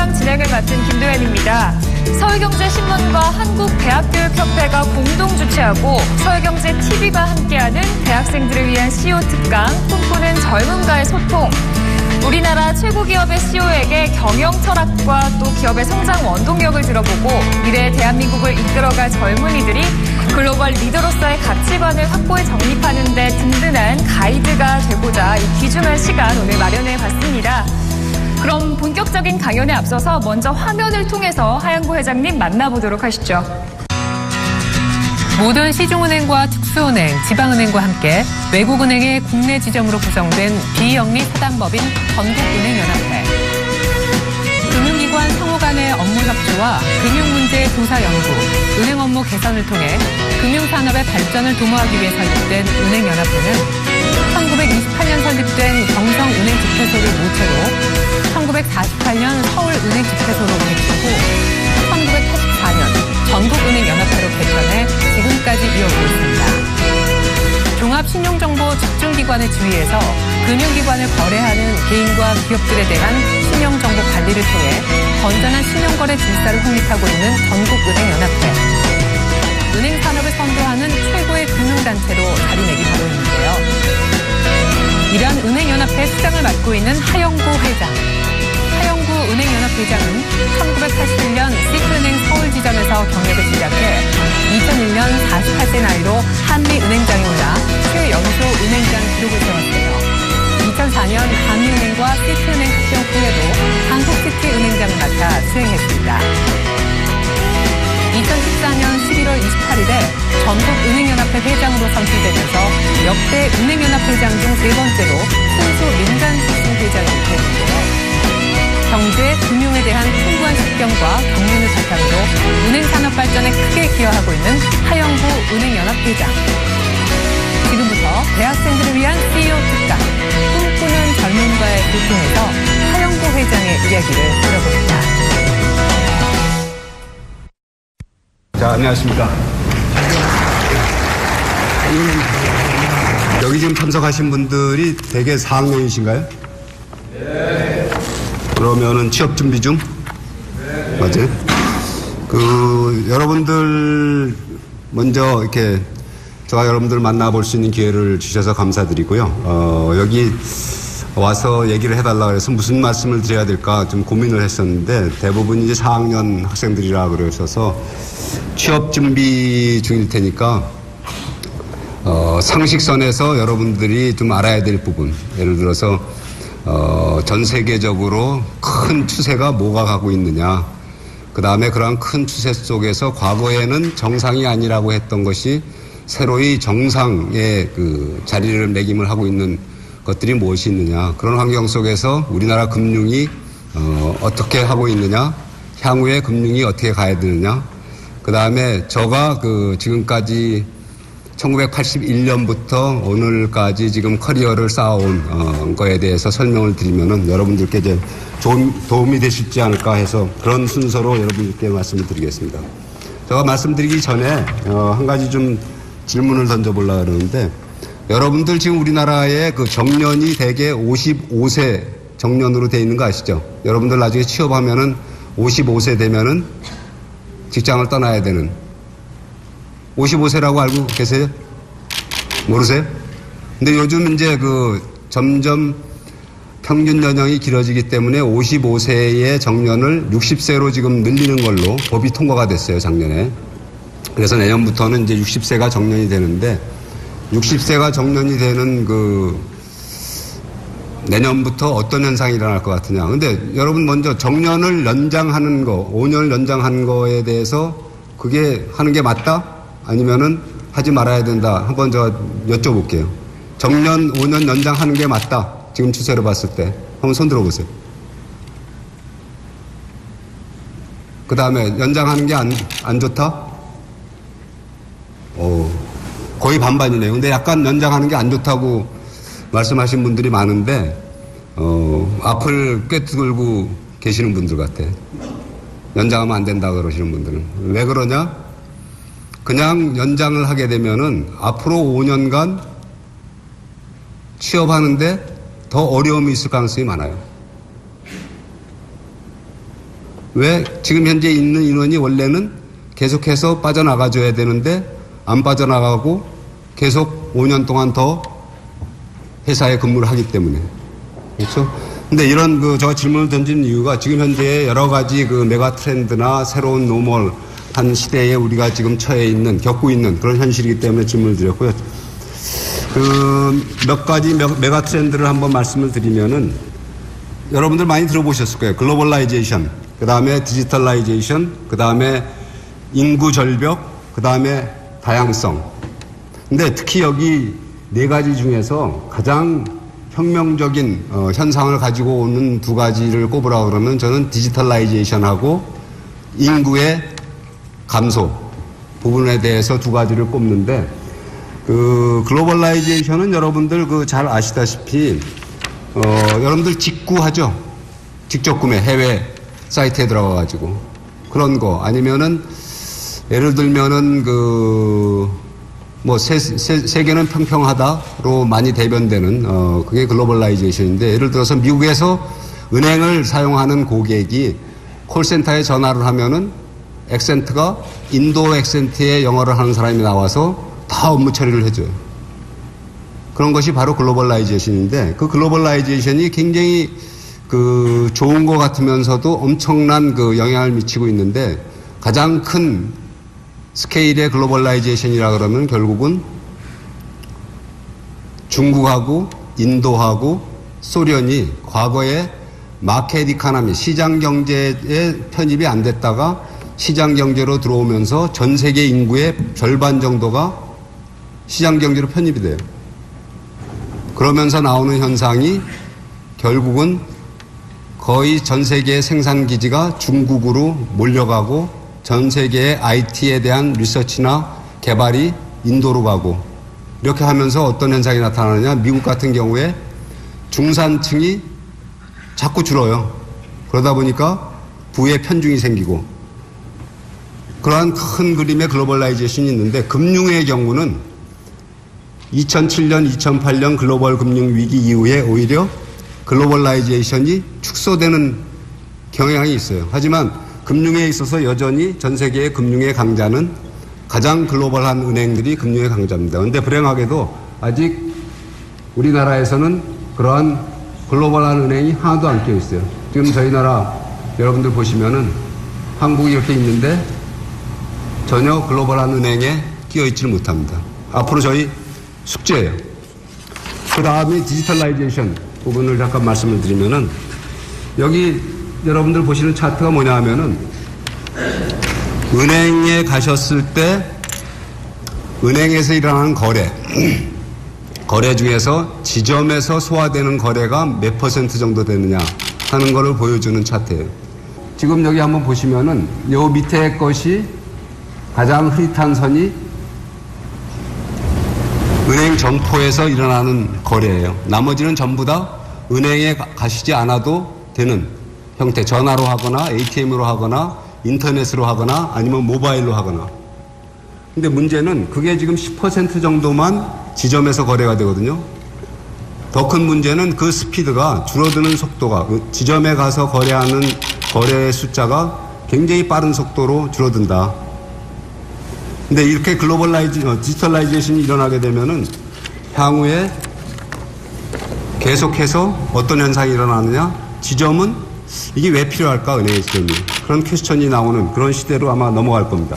프로그램 진행을 맡은 김도연입니다. 서울경제신문과 한국대학교육협회가 공동 주최하고 서울경제TV가 함께하는 대학생들을 위한 CEO 특강 꿈꾸는 젊음과의 소통. 우리나라 최고 기업의 CEO에게 경영 철학과 또 기업의 성장 원동력을 들어보고 미래의 대한민국을 이끌어갈 젊은이들이 글로벌 리더로서의 가치관을 확고히 정립하는 데 든든한 가이드가 되고자 이 귀중한 시간 오늘 마련해 봤습니다. 그럼 본격적인 강연에 앞서서 먼저 화면을 통해서 하영구 회장님 만나보도록 하시죠. 모든 시중은행과 특수은행, 지방은행과 함께 외국은행의 국내 지점으로 구성된 비영리 사단법인 전국은행연합회. 금융기관 상호 간의 업무 협조와 금융문제 조사 연구, 은행 업무 개선을 통해 금융산업의 발전을 도모하기 위해 설립된 은행연합회는 1928년 설립된 경성은행 집회소를 모체로 1948년 서울은행 집회소로 개최 후 1984년 전국은행연합회로 개편해 지금까지 이어오고 있습니다. 종합신용정보 집중기관의 지위에서 금융기관을 거래하는 개인과 기업들에 대한 신용정보 관리를 통해 건전한 신용거래 질서를 확립하고 있는 전국은행연합회. 은행산업을 선도하는 최고의 금융단체로 자리매김하고 있는데요. 이러한 은행연합회 수장을 맡고 있는 하영구 회장. 하영구 은행연합회장은 1981년 시티은행 서울지점에서 경력을 시작해 2001년 48세 나이로 한미은행장에 올라 최연소 은행장 기록을 세웠으며 2004년 한미은행과 시티은행 합병 후에도 한국시티은행장을 맡아 수행했습니다. 2014년 11월 28일에 전국은행연합회 회장으로 선출되면서 역대 은행연합회장 중 세 번째로 순수 민간 출신 회장이 되는데요. 경제, 금융에 대한 풍부한 식견과 경륜을 바탕으로 은행산업 발전에 크게 기여하고 있는 하영구 은행연합회장. 지금부터 대학생들을 위한 CEO 특강, 꿈꾸는 젊음과의 소통에서 하영구 회장의 이야기를 들어봅니다. 자, 안녕하십니까. 여기 지금 참석하신 분들이 대개 4학년이신가요? 네. 그러면은 취업 준비 중? 네. 맞아요? 여러분들 먼저 이렇게 저와 여러분들 만나볼 수 있는 기회를 주셔서 감사드리고요. 여기 와서 얘기를 해달라고 해서 무슨 말씀을 드려야 될까 좀 고민을 했었는데 대부분 이제 4학년 학생들이라 그러셔서 취업 준비 중일 테니까 상식선에서 여러분들이 좀 알아야 될 부분, 예를 들어서 전 세계적으로 큰 추세가 뭐가 가고 있느냐, 그 다음에 그러한 큰 추세 속에서 과거에는 정상이 아니라고 했던 것이 새로이 정상의 그 자리를 매김을 하고 있는 것들이 무엇이 있느냐, 그런 환경 속에서 우리나라 금융이 어떻게 하고 있느냐, 향후에 금융이 어떻게 가야 되느냐, 그 다음에 저가 지금까지 1981년부터 오늘까지 지금 커리어를 쌓아온 거에 대해서 설명을 드리면은 여러분들께 이제 도움이 되실지 않을까 해서 그런 순서로 여러분들께 말씀을 드리겠습니다. 제가 말씀드리기 전에 한 가지 좀 질문을 던져보려고 그러는데, 여러분들 지금 우리나라의 그 정년이 대개 55세 정년으로 돼 있는 거 아시죠? 여러분들 나중에 취업하면은 55세 되면은 직장을 떠나야 되는 55세라고 알고 계세요? 모르세요? 근데 요즘 이제 점점 평균 연령이 길어지기 때문에 55세의 정년을 60세로 지금 늘리는 걸로 법이 통과가 됐어요, 작년에. 그래서 내년부터는 이제 60세가 정년이 되는데, 60세가 정년이 되는 내년부터 어떤 현상이 일어날 것 같으냐. 근데 여러분 먼저 정년을 연장하는 거, 5년을 연장하는 거에 대해서 그게 하는 게 맞다? 아니면은 하지 말아야 된다. 한번 제가 여쭤볼게요. 정년 5년 연장하는 게 맞다. 지금 추세로 봤을 때. 한번 손 들어보세요. 그 다음에 연장하는 게 안 좋다? 거의 반반이네요. 근데 약간 연장하는 게 안 좋다고 말씀하신 분들이 많은데, 앞을 꿰뚫고 계시는 분들 같아. 연장하면 안 된다 그러시는 분들은. 왜 그러냐? 그냥 연장을 하게 되면은 앞으로 5년간 취업하는데 더 어려움이 있을 가능성이 많아요. 왜 지금 현재 있는 인원이 원래는 계속해서 빠져나가줘야 되는데 안 빠져나가고 계속 5년 동안 더 회사에 근무를 하기 때문에. 그렇죠? 근데 이런 제가 질문을 던진 이유가 지금 현재 여러 가지 메가 트렌드나 새로운 노멀한 시대에 우리가 지금 겪고 있는 그런 현실이기 때문에 질문을 드렸고요. 몇 가지 메가 트렌드를 한번 말씀을 드리면은 여러분들 많이 들어보셨을 거예요. 글로벌라이제이션, 그 다음에 디지털라이제이션, 그 다음에 인구 절벽, 그 다음에 다양성. 근데 특히 여기 네 가지 중에서 가장 혁명적인 현상을 가지고 오는 두 가지를 꼽으라 그러면 저는 디지털라이제이션하고 인구의 감소 부분에 대해서 두 가지를 꼽는데 글로벌라이제이션은 여러분들 잘 아시다시피 여러분들 직구하죠. 직접 구매 해외 사이트에 들어가 가지고 그런 거 아니면은 예를 들면은 세계는 평평하다로 많이 대변되는 그게 글로벌라이제이션인데 예를 들어서 미국에서 은행을 사용하는 고객이 콜센터에 전화를 하면은 액센트가 인도 액센트의 영어를 하는 사람이 나와서 다 업무 처리를 해줘요. 그런 것이 바로 글로벌라이제이션인데 그 글로벌라이제이션이 굉장히 좋은 것 같으면서도 엄청난 영향을 미치고 있는데 가장 큰 스케일의 글로벌라이제이션이라 그러면 결국은 중국하고 인도하고 소련이 과거에 마켓 이코노미 시장 경제에 편입이 안 됐다가 시장 경제로 들어오면서 전 세계 인구의 절반 정도가 시장 경제로 편입이 돼요. 그러면서 나오는 현상이 결국은 거의 전 세계의 생산 기지가 중국으로 몰려가고 전 세계의 IT에 대한 리서치나 개발이 인도로 가고 이렇게 하면서 어떤 현상이 나타나느냐. 미국 같은 경우에 중산층이 자꾸 줄어요. 그러다 보니까 부의 편중이 생기고 그러한 큰 그림의 글로벌라이제이션이 있는데 금융의 경우는 2007년, 2008년 글로벌 금융 위기 이후에 오히려 글로벌라이제이션이 축소되는 경향이 있어요. 하지만 금융에 있어서 여전히 전 세계의 금융의 강자는 가장 글로벌한 은행들이 금융의 강자입니다. 그런데 불행하게도 아직 우리나라에서는 그러한 글로벌한 은행이 하나도 안 껴 있어요. 지금 저희 나라 여러분들 보시면은 한국이 이렇게 있는데 전혀 글로벌한 은행에 끼어 있지를 못합니다. 앞으로 저희 숙제예요. 그 다음에 디지털라이제이션 부분을 잠깐 말씀을 드리면은 여기 여러분들 보시는 차트가 뭐냐 하면은 은행에 가셨을 때 은행에서 일어나는 거래 중에서 지점에서 소화되는 거래가 몇 퍼센트 정도 되느냐 하는 거를 보여주는 차트예요. 지금 여기 한번 보시면은 요 밑에 것이 가장 흐릿한 선이 은행 점포에서 일어나는 거래예요. 나머지는 전부 다 은행에 가시지 않아도 되는 형태, 전화로 하거나 ATM으로 하거나 인터넷으로 하거나 아니면 모바일로 하거나. 근데 문제는 그게 지금 10% 정도만 지점에서 거래가 되거든요. 더 큰 문제는 그 스피드가 줄어드는 속도가 지점에 가서 거래하는 거래의 숫자가 굉장히 빠른 속도로 줄어든다. 근데 이렇게 디지털라이제이션이 일어나게 되면은 향후에 계속해서 어떤 현상이 일어나느냐? 지점은 이게 왜 필요할까? 은행의 지점이. 그런 퀘스천이 나오는 그런 시대로 아마 넘어갈 겁니다.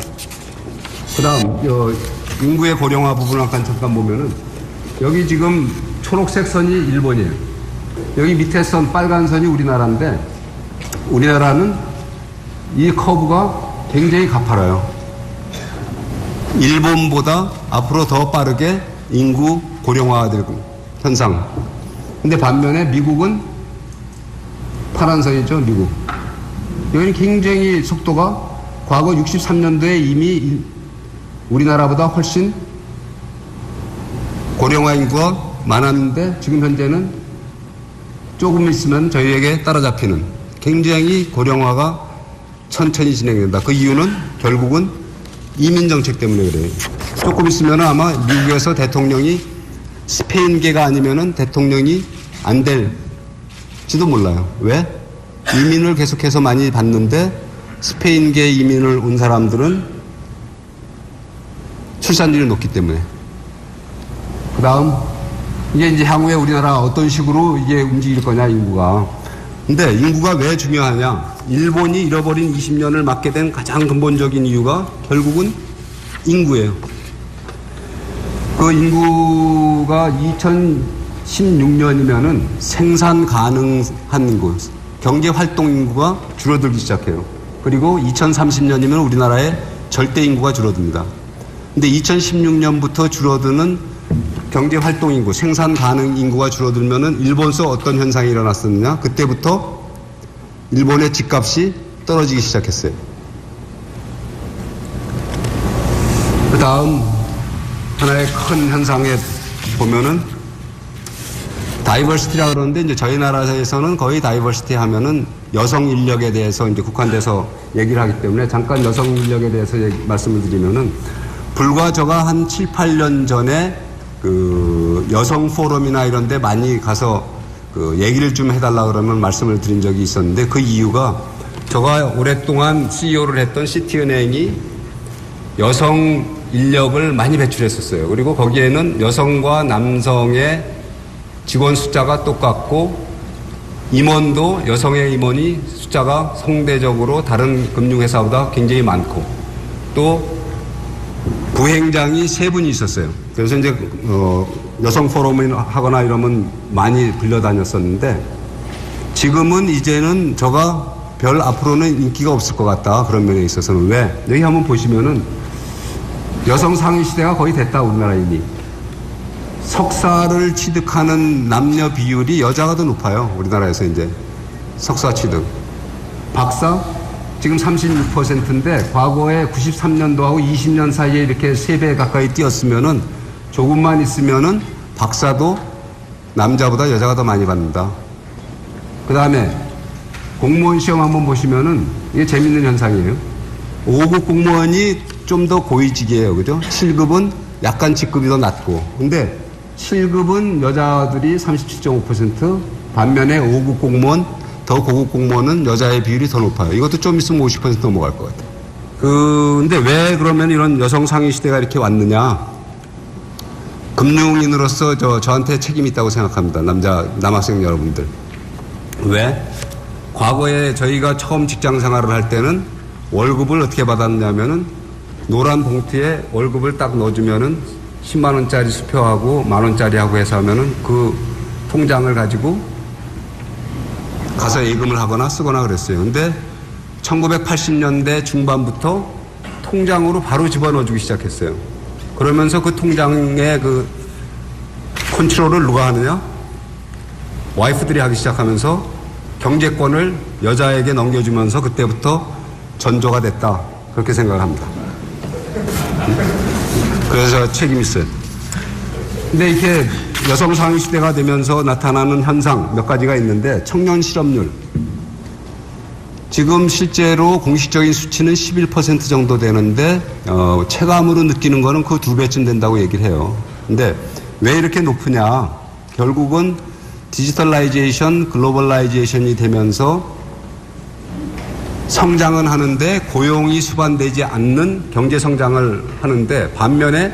그 다음, 인구의 고령화 부분을 잠깐 보면은 여기 지금 초록색 선이 일본이에요. 여기 밑에 선, 빨간 선이 우리나라인데 우리나라는 이 커브가 굉장히 가파라요. 일본보다 앞으로 더 빠르게 인구 고령화가 되고 현상. 근데 반면에 미국은 파란 선이죠, 미국. 여기는 굉장히 속도가 과거 63년도에 이미 우리나라보다 훨씬 고령화 인구가 많았는데 지금 현재는 조금 있으면 저희에게 따라잡히는 굉장히 고령화가 천천히 진행된다. 그 이유는 결국은 이민 정책 때문에 그래요. 조금 있으면 아마 미국에서 대통령이 스페인계가 아니면은 대통령이 안 될지도 몰라요. 왜? 이민을 계속해서 많이 받는데 스페인계 이민을 온 사람들은 출산율이 높기 때문에. 그 다음, 이게 이제 향후에 우리나라가 어떤 식으로 이게 움직일 거냐, 인구가. 근데 인구가 왜 중요하냐? 일본이 잃어버린 20년을 맞게 된 가장 근본적인 이유가 결국은 인구예요. 그 인구가 2016년이면은 생산 가능한 인구, 경제 활동 인구가 줄어들기 시작해요. 그리고 2030년이면 우리나라의 절대 인구가 줄어듭니다. 근데 2016년부터 줄어드는 경제 활동 인구, 생산 가능 인구가 줄어들면은 일본서 어떤 현상이 일어났었느냐? 그때부터 일본의 집값이 떨어지기 시작했어요. 그 다음 하나의 큰 현상에 보면은 다이버시티라 그러는데 이제 저희 나라에서는 거의 다이버시티 하면은 여성 인력에 대해서 이제 국한돼서 얘기를 하기 때문에 잠깐 여성 인력에 대해서 말씀을 드리면은 불과 저가 한 7, 8년 전에 그 여성 포럼이나 이런 데 많이 가서 그 얘기를 좀 해달라 그러면 말씀을 드린 적이 있었는데 그 이유가 저가 오랫동안 CEO를 했던 시티은행이 여성 인력을 많이 배출했었어요. 그리고 거기에는 여성과 남성의 직원 숫자가 똑같고 임원도 여성의 임원이 숫자가 상대적으로 다른 금융회사보다 굉장히 많고 또 부행장이 3분이 있었어요. 그래서 이제 여성 포럼을 하거나 이러면 많이 불려다녔었는데 지금은 이제는 저가 별 앞으로는 인기가 없을 것 같다. 그런 면에 있어서는. 왜? 여기 한번 보시면은 여성 상위 시대가 거의 됐다. 우리나라 이미. 석사를 취득하는 남녀 비율이 여자가 더 높아요. 우리나라에서 이제 석사 취득. 박사 지금 36%인데 과거에 93년도하고 20년 사이에 이렇게 3배 가까이 뛰었으면은 조금만 있으면은 박사도 남자보다 여자가 더 많이 받는다. 그 다음에 공무원 시험 한번 보시면은 이게 재밌는 현상이에요. 5급 공무원이 좀 더 고위직이에요. 그죠? 7급은 약간 직급이 더 낮고. 근데 7급은 여자들이 37.5%, 반면에 5급 공무원, 더 고급 공무원은 여자의 비율이 더 높아요. 이것도 좀 있으면 50% 넘어갈 것 같아요. 근데 왜 그러면 이런 여성 상위 시대가 이렇게 왔느냐? 금융인으로서 저한테 책임이 있다고 생각합니다. 남학생 여러분들. 왜? 과거에 저희가 처음 직장 생활을 할 때는 월급을 어떻게 받았냐면은 노란 봉투에 월급을 딱 넣어주면은 10만 원짜리 수표하고 만 원짜리 하고 해서 하면은 그 통장을 가지고 가서 예금을 하거나 쓰거나 그랬어요. 근데 1980년대 중반부터 통장으로 바로 집어넣어주기 시작했어요. 그러면서 그 통장의 그 컨트롤을 누가 하느냐? 와이프들이 하기 시작하면서 경제권을 여자에게 넘겨주면서 그때부터 전조가 됐다. 그렇게 생각을 합니다. 그래서 책임이 있어요. 근데 이렇게 여성 상위 시대가 되면서 나타나는 현상 몇 가지가 있는데 청년 실업률. 지금 실제로 공식적인 수치는 11% 정도 되는데 체감으로 느끼는 거는 그 2배쯤 된다고 얘기를 해요. 근데 왜 이렇게 높으냐? 결국은 디지털라이제이션, 글로벌라이제이션이 되면서 성장은 하는데 고용이 수반되지 않는 경제 성장을 하는데 반면에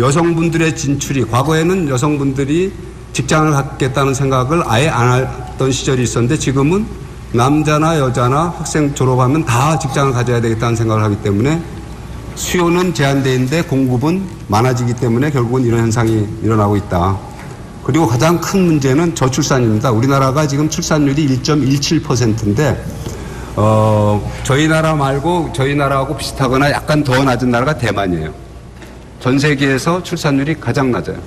여성분들의 진출이 과거에는 여성분들이 직장을 갖겠다는 생각을 아예 안 했던 시절이 있었는데 지금은 남자나 여자나 학생 졸업하면 다 직장을 가져야 되겠다는 생각을 하기 때문에 수요는 제한되어 있는데 공급은 많아지기 때문에 결국은 이런 현상이 일어나고 있다. 그리고 가장 큰 문제는 저출산입니다. 우리나라가 지금 출산율이 1.17%인데 저희 나라 말고 저희 나라하고 비슷하거나 약간 더 낮은 나라가 대만이에요. 전 세계에서 출산율이 가장 낮아요.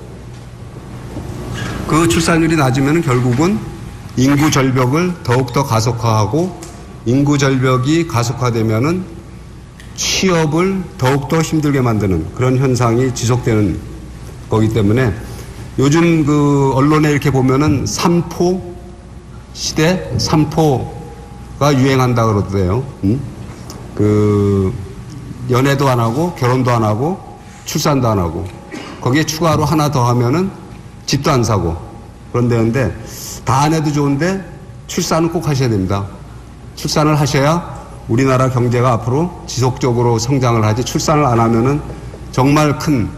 그 출산율이 낮으면 결국은 인구 절벽을 더욱더 가속화하고 인구 절벽이 가속화되면은 취업을 더욱더 힘들게 만드는 그런 현상이 지속되는 거기 때문에 요즘 그 언론에 이렇게 보면은 3포 시대, 3포가 유행한다 그러더래요. 그 연애도 안 하고 결혼도 안 하고 출산도 안 하고 거기에 추가로 하나 더 하면은 집도 안 사고 그런다는데 다 안 해도 좋은데 출산은 꼭 하셔야 됩니다. 출산을 하셔야 우리나라 경제가 앞으로 지속적으로 성장을 하지 출산을 안 하면은 정말 큰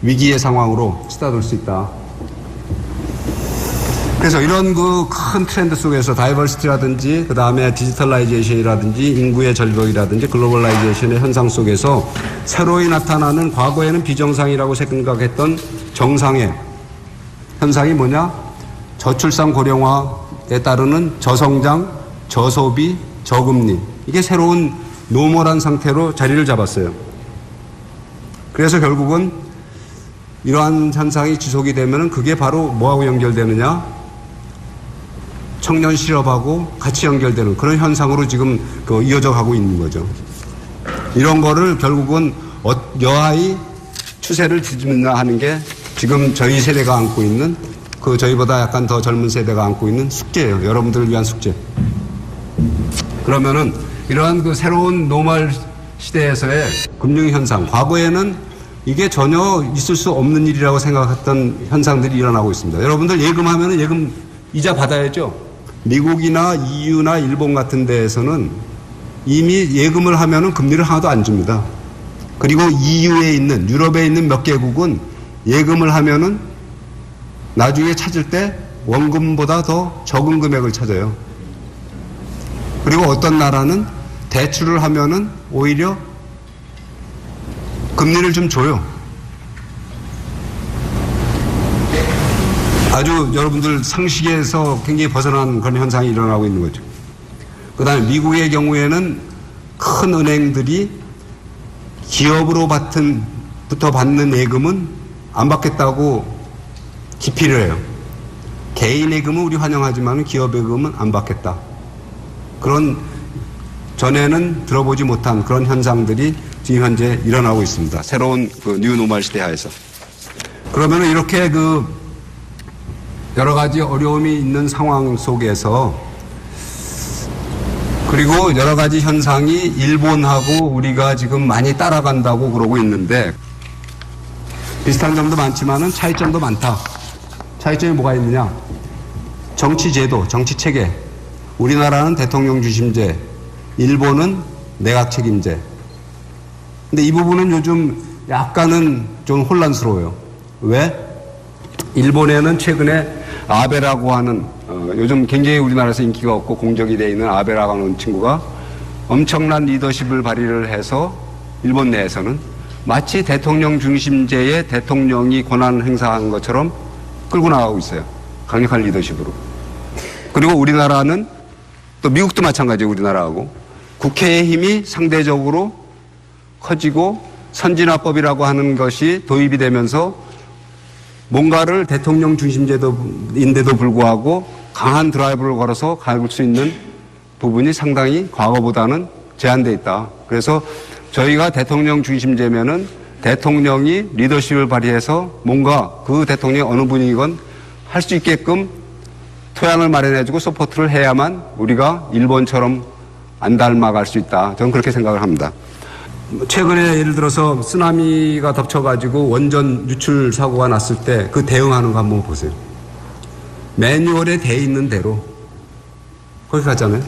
위기의 상황으로 치닫을 수 있다. 그래서 이런 그 큰 트렌드 속에서 다이버시티라든지 그 다음에 디지털라이제이션이라든지 인구의 절벽이라든지 글로벌라이제이션의 현상 속에서 새로이 나타나는 과거에는 비정상이라고 생각했던 정상의 현상이 뭐냐? 저출산 고령화에 따르는 저성장, 저소비, 저금리. 이게 새로운 노멀한 상태로 자리를 잡았어요. 그래서 결국은 이러한 현상이 지속이 되면 그게 바로 뭐하고 연결되느냐? 청년 실업하고 같이 연결되는 그런 현상으로 지금 이어져 가고 있는 거죠. 이런 거를 결국은 여하의 추세를 뒤집는다 하는 게 지금 저희 세대가 안고 있는 저희보다 약간 더 젊은 세대가 안고 있는 숙제예요. 여러분들을 위한 숙제. 그러면은 이러한 그 새로운 노멀 시대에서의 금융 현상, 과거에는 이게 전혀 있을 수 없는 일이라고 생각했던 현상들이 일어나고 있습니다. 여러분들 예금하면은 예금 이자 받아야죠. 미국이나 EU나 일본 같은 데에서는 이미 예금을 하면은 금리를 하나도 안 줍니다. 그리고 EU에 있는, 유럽에 있는 몇 개국은 예금을 하면은 나중에 찾을 때 원금보다 더 적은 금액을 찾아요. 그리고 어떤 나라는 대출을 하면은 오히려 금리를 좀 줘요. 아주 여러분들 상식에서 굉장히 벗어난 그런 현상이 일어나고 있는 거죠. 그 다음에 미국의 경우에는 큰 은행들이 기업으로부터 받는 예금은 안 받겠다고 기피를 해요. 개인 예금은 우리 환영하지만 기업 예금은 안 받겠다. 그런 전에는 들어보지 못한 그런 현상들이 지금 현재 일어나고 있습니다. 새로운 뉴노멀 시대 하에서. 그러면 이렇게 여러 가지 어려움이 있는 상황 속에서 그리고 여러 가지 현상이 일본하고 우리가 지금 많이 따라간다고 그러고 있는데 비슷한 점도 많지만은 차이점도 많다. 차이점이 뭐가 있느냐? 정치 제도, 정치 체계. 우리나라는 대통령 중심제, 일본은 내각 책임제. 근데 이 부분은 요즘 약간은 좀 혼란스러워요. 왜? 일본에는 최근에 아베라고 하는 요즘 굉장히 우리나라에서 인기가 없고 공적이 되어 있는 아베라고 하는 친구가 엄청난 리더십을 발휘를 해서 일본 내에서는 마치 대통령 중심제의 대통령이 권한 행사한 것처럼 끌고 나가고 있어요. 강력한 리더십으로. 그리고 우리나라는 또 미국도 마찬가지예요. 우리나라하고. 국회의 힘이 상대적으로 커지고 선진화법이라고 하는 것이 도입이 되면서 뭔가를 대통령 중심제도인데도 불구하고 강한 드라이브를 걸어서 갈 수 있는 부분이 상당히 과거보다는 제한되어 있다. 그래서 저희가 대통령 중심제면은 대통령이 리더십을 발휘해서 뭔가 그 대통령이 어느 분이건 할 수 있게끔 토양을 마련해주고 서포트를 해야만 우리가 일본처럼 안 닮아갈 수 있다. 저는 그렇게 생각을 합니다. 최근에 예를 들어서 쓰나미가 덮쳐가지고 원전 유출 사고가 났을 때 그 대응하는 거 한번 보세요. 매뉴얼에 돼 있는 대로 거기 갔잖아요.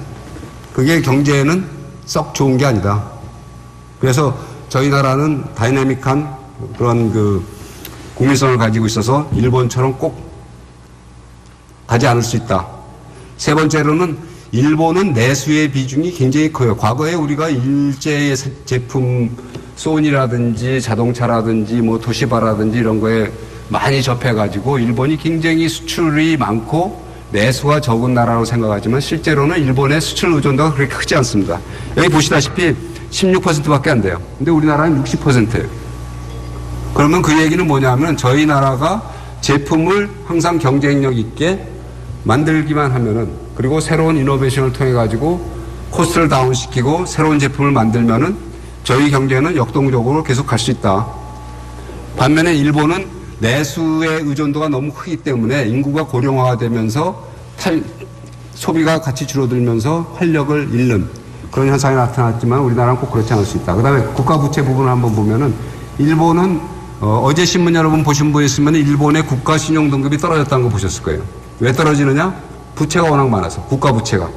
그게 경제에는 썩 좋은 게 아니다. 그래서 저희 나라는 다이내믹한 그런 국민성을 가지고 있어서 일본처럼 꼭 가지 않을 수 있다. 세 번째로는 일본은 내수의 비중이 굉장히 커요. 과거에 우리가 일제의 제품 소니라든지 자동차라든지 도시바라든지 이런 거에 많이 접해가지고 일본이 굉장히 수출이 많고 내수가 적은 나라로 생각하지만 실제로는 일본의 수출 의존도가 그렇게 크지 않습니다. 여기 보시다시피 16%밖에 안 돼요. 근데 우리나라는 60%예요. 그러면 그 얘기는 뭐냐면 저희 나라가 제품을 항상 경쟁력 있게 만들기만 하면은 그리고 새로운 이노베이션을 통해 가지고 코스트를 다운시키고 새로운 제품을 만들면은 저희 경제는 역동적으로 계속 갈 수 있다. 반면에 일본은 내수의 의존도가 너무 크기 때문에 인구가 고령화가 되면서 소비가 같이 줄어들면서 활력을 잃는 그런 현상이 나타났지만 우리나라는 꼭 그렇지 않을 수 있다. 그 다음에 국가부채 부분을 한번 보면은 일본은 어제 신문 여러분 보신 분 있으면 일본의 국가 신용 등급이 떨어졌다는 거 보셨을 거예요. 왜 떨어지느냐? 부채가 워낙 많아서 국가 부채가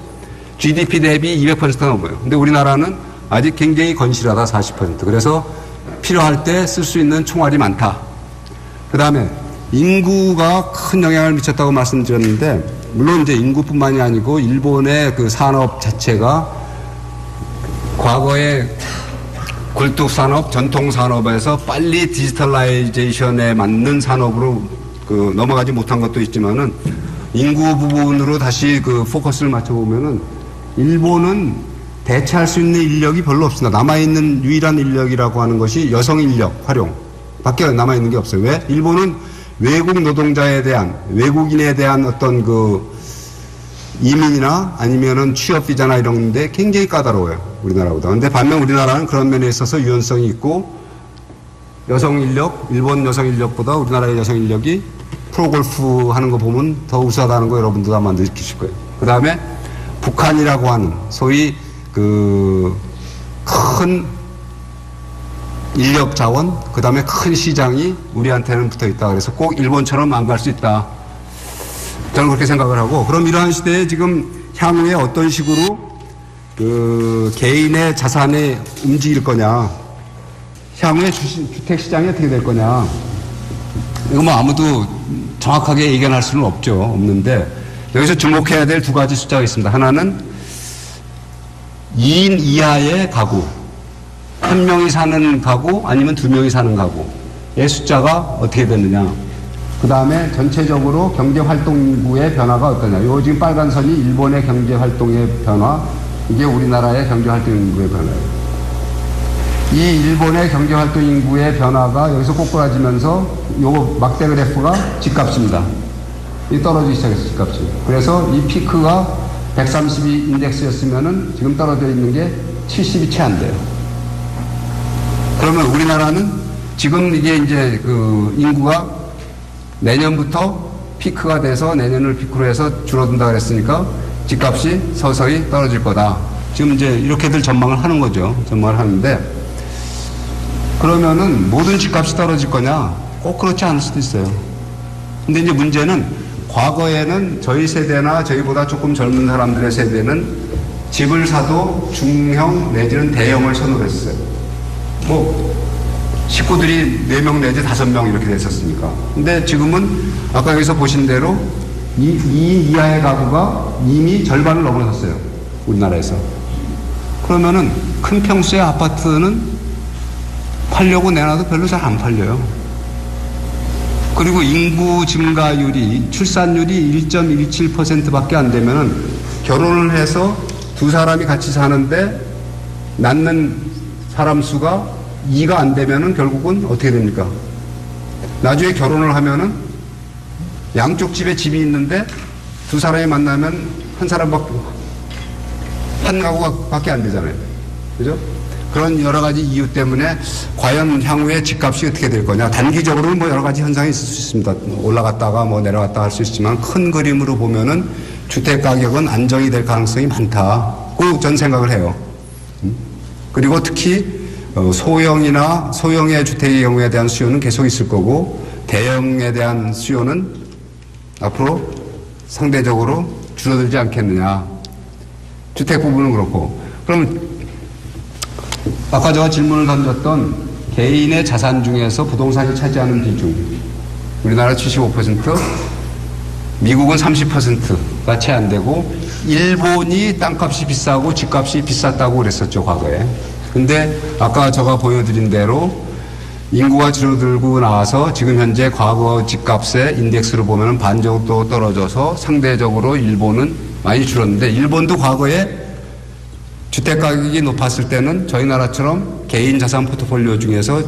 GDP 대비 200%가 넘어요. 근데 우리나라는 아직 굉장히 건실하다, 40%. 그래서 필요할 때 쓸 수 있는 총알이 많다. 그 다음에 인구가 큰 영향을 미쳤다고 말씀드렸는데, 물론 이제 인구뿐만이 아니고 일본의 그 산업 자체가 과거에 굴뚝 산업, 전통 산업에서 빨리 디지털라이제이션에 맞는 산업으로 그 넘어가지 못한 것도 있지만은 인구 부분으로 다시 그 포커스를 맞춰보면은 일본은 대체할 수 있는 인력이 별로 없습니다. 남아있는 유일한 인력이라고 하는 것이 여성 인력 활용 밖에 남아있는 게 없어요. 왜? 일본은 외국 노동자에 대한, 외국인에 대한 어떤 그 이민이나 아니면은 취업 비자나 이런 데 굉장히 까다로워요. 우리나라보다. 근데 반면 우리나라는 그런 면에 있어서 유연성이 있고 여성 인력, 일본 여성 인력보다 우리나라의 여성 인력이 프로골프 하는 거 보면 더 우수하다는 거 여러분도 아마 느끼실 거예요. 그 다음에 북한이라고 하는 소위 그 큰 인력 자원, 그 다음에 큰 시장이 우리한테는 붙어 있다. 그래서 꼭 일본처럼 안 갈 수 있다. 저는 그렇게 생각을 하고, 그럼 이러한 시대에 지금 향후에 어떤 식으로 그 개인의 자산이 움직일 거냐, 향후에 주택 시장이 어떻게 될 거냐, 이거 뭐 아무도 정확하게 예견할 수는 없는데 여기서 주목해야 될 두 가지 숫자가 있습니다. 하나는 2인 이하의 가구, 한 명이 사는 가구 아니면 두 명이 사는 가구의 숫자가 어떻게 되느냐. 그 다음에 전체적으로 경제활동부의 변화가 어떠냐. 요 지금 빨간 선이 일본의 경제활동의 변화, 이게 우리나라의 경제활동 인구의 변화예요. 이 일본의 경제활동 인구의 변화가 여기서 꼬꾸라지면서 요거 막대 그래프가 집값입니다. 이 떨어지기 시작했어요, 집값이. 그래서 이 피크가 132 인덱스였으면은 지금 떨어져 있는 게 70이 채 안 돼요. 그러면 우리나라는 지금 이게 이제 그 인구가 내년부터 피크가 돼서 내년을 피크로 해서 줄어든다 그랬으니까 집값이 서서히 떨어질 거다. 지금 이제 이렇게들 전망을 하는 거죠. 전망을 하는데, 그러면은 모든 집값이 떨어질 거냐? 꼭 그렇지 않을 수도 있어요. 근데 이제 문제는 과거에는 저희 세대나 저희보다 조금 젊은 사람들의 세대는 집을 사도 중형 내지는 대형을 선호했어요. 뭐 식구들이 4명 내지 5명 이렇게 됐었으니까. 근데 지금은 아까 여기서 보신 대로 2인 이하의 가구가 이미 절반을 넘어섰어요. 우리나라에서. 그러면은 큰 평수의 아파트는 팔려고 내놔도 별로 잘 안 팔려요. 그리고 인구 증가율이, 출산율이 1.17%밖에 안 되면은 결혼을 해서 두 사람이 같이 사는데 낳는 사람 수가 2가 안 되면은 결국은 어떻게 됩니까? 나중에 결혼을 하면은 양쪽 집에 집이 있는데 두 사람이 만나면 한 사람밖에, 한 가구밖에 안 되잖아요. 그죠? 그런 여러 가지 이유 때문에 과연 향후에 집값이 어떻게 될 거냐. 단기적으로는 뭐 여러 가지 현상이 있을 수 있습니다. 올라갔다가 뭐 내려갔다 할 수 있지만 큰 그림으로 보면은 주택 가격은 안정이 될 가능성이 많다고 전 생각을 해요. 그리고 특히 소형이나 소형의 주택의 경우에 대한 수요는 계속 있을 거고, 대형에 대한 수요는 앞으로 상대적으로 줄어들지 않겠느냐. 주택 부분은 그렇고. 그럼 아까 제가 질문을 던졌던 개인의 자산 중에서 부동산이 차지하는 비중, 우리나라 75%, 미국은 30%가 채 안 되고, 일본이 땅값이 비싸고 집값이 비쌌다고 그랬었죠, 과거에. 근데 아까 제가 보여드린 대로 인구가 줄어들고 나와서 지금 현재 과거 집값의 인덱스를 보면 반 정도 떨어져서 상대적으로 일본은 많이 줄었는데, 일본도 과거에 주택 가격이 높았을 때는 저희 나라처럼 개인 자산 포트폴리오 중에서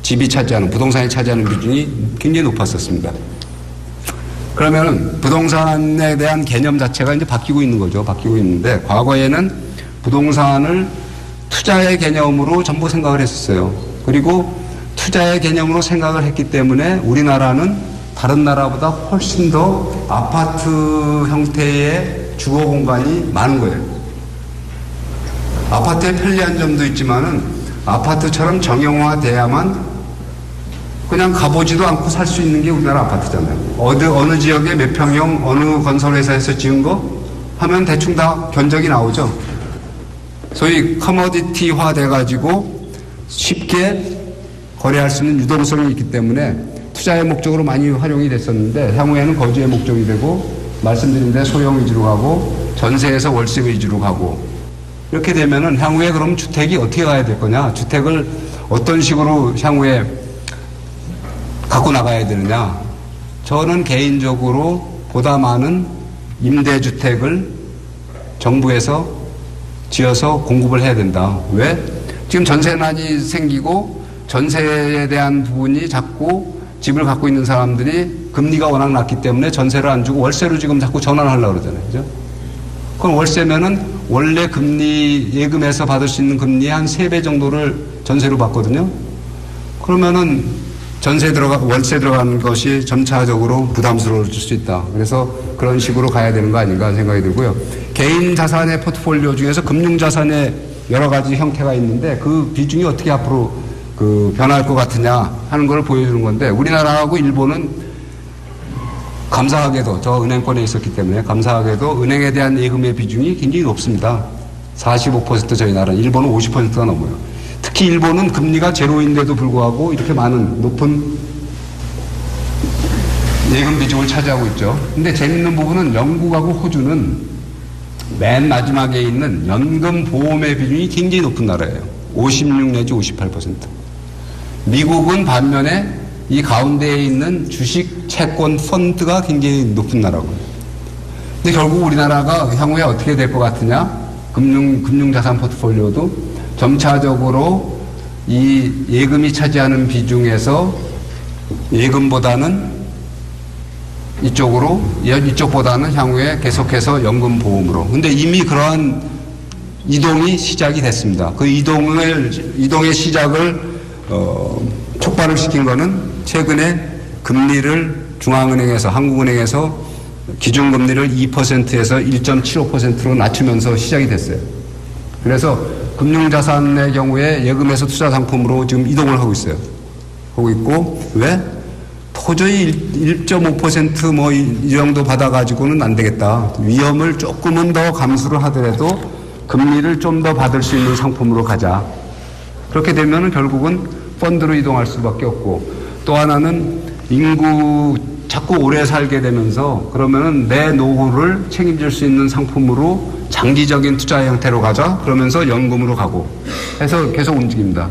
집이 차지하는, 부동산이 차지하는 비중이 굉장히 높았었습니다. 그러면은 부동산에 대한 개념 자체가 이제 바뀌고 있는 거죠. 바뀌고 있는데, 과거에는 부동산을 투자의 개념으로 전부 생각을 했었어요. 그리고 투자의 개념으로 생각을 했기 때문에 우리나라는 다른 나라보다 훨씬 더 아파트 형태의 주거 공간이 많은 거예요. 아파트의 편리한 점도 있지만은 아파트처럼 정형화돼야만 그냥 가보지도 않고 살 수 있는 게 우리나라 아파트잖아요. 어느 지역에 몇 평형 어느 건설회사에서 지은 거 하면 대충 다 견적이 나오죠. 소위 커머디티화 돼가지고 쉽게 거래할 수 있는 유동성이 있기 때문에 투자의 목적으로 많이 활용이 됐었는데 향후에는 거주의 목적이 되고 말씀드린 대 소형 위주로 가고 전세에서 월세 위주로 가고 이렇게 되면은 향후에 그럼 주택이 어떻게 가야 될 거냐, 주택을 어떤 식으로 향후에 갖고 나가야 되느냐. 저는 개인적으로 보다 많은 임대주택을 정부에서 지어서 공급을 해야 된다. 왜? 지금 전세난이 생기고 전세에 대한 부분이 자꾸 집을 갖고 있는 사람들이 금리가 워낙 낮기 때문에 전세를 안 주고 월세로 지금 자꾸 전환하려고 그러잖아요. 그죠? 그럼 월세면은 원래 금리, 예금에서 받을 수 있는 금리의 한 3배 정도를 전세로 받거든요. 그러면은 월세 들어가는 것이 점차적으로 부담스러워질 수 있다. 그래서 그런 식으로 가야 되는 거 아닌가 생각이 들고요. 개인 자산의 포트폴리오 중에서 금융 자산의 여러 가지 형태가 있는데 그 비중이 어떻게 앞으로 변할 것 같으냐 하는 걸 보여주는 건데, 우리나라하고 일본은 감사하게도 저 은행권에 있었기 때문에 감사하게도 은행에 대한 예금의 비중이 굉장히 높습니다. 45% 저희 나라, 일본은 50%가 넘어요. 특히 일본은 금리가 제로인데도 불구하고 이렇게 많은 높은 예금 비중을 차지하고 있죠. 근데 재밌는 부분은 영국하고 호주는 맨 마지막에 있는 연금 보험의 비중이 굉장히 높은 나라예요. 56 내지 58%. 미국은 반면에 이 가운데에 있는 주식, 채권, 펀드가 굉장히 높은 나라고요. 근데 결국 우리나라가 향후에 어떻게 될 것 같으냐? 금융자산 포트폴리오도 점차적으로 이 예금이 차지하는 비중에서 예금보다는 이쪽보다는 향후에 계속해서 연금보험으로. 근데 이미 그러한 이동이 시작이 됐습니다. 그 이동의 시작을 촉발을 시킨 거는 최근에 금리를 중앙은행에서, 한국은행에서 기준금리를 2%에서 1.75%로 낮추면서 시작이 됐어요. 그래서 금융자산의 경우에 예금에서 투자 상품으로 지금 이동을 하고 있어요. 하고 있고, 왜? 도저히 1.5% 뭐 이 정도 받아가지고는 안 되겠다. 위험을 조금은 더 감수를 하더라도 금리를 좀 더 받을 수 있는 상품으로 가자. 그렇게 되면은 결국은 펀드로 이동할 수밖에 없고, 또 하나는 인구 자꾸 오래 살게 되면서 그러면은 내 노후를 책임질 수 있는 상품으로 장기적인 투자 형태로 가자. 그러면서 연금으로 가고 해서 계속 움직입니다.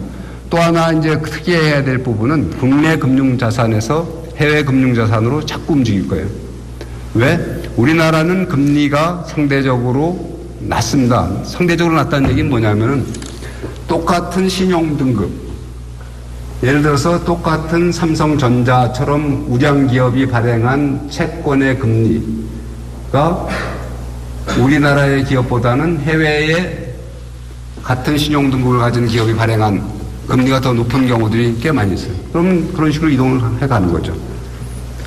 또 하나 이제 특이해야 될 부분은 국내 금융자산에서 해외 금융자산으로 자꾸 움직일 거예요. 왜? 우리나라는 금리가 상대적으로 낮습니다. 상대적으로 낮다는 얘기는 뭐냐면은 똑같은 신용등급, 예를 들어서 똑같은 삼성전자처럼 우량기업이 발행한 채권의 금리가 우리나라의 기업보다는 해외에 같은 신용등급을 가진 기업이 발행한 금리가 더 높은 경우들이 꽤 많이 있어요. 그럼 그런 식으로 이동을 해가는 거죠.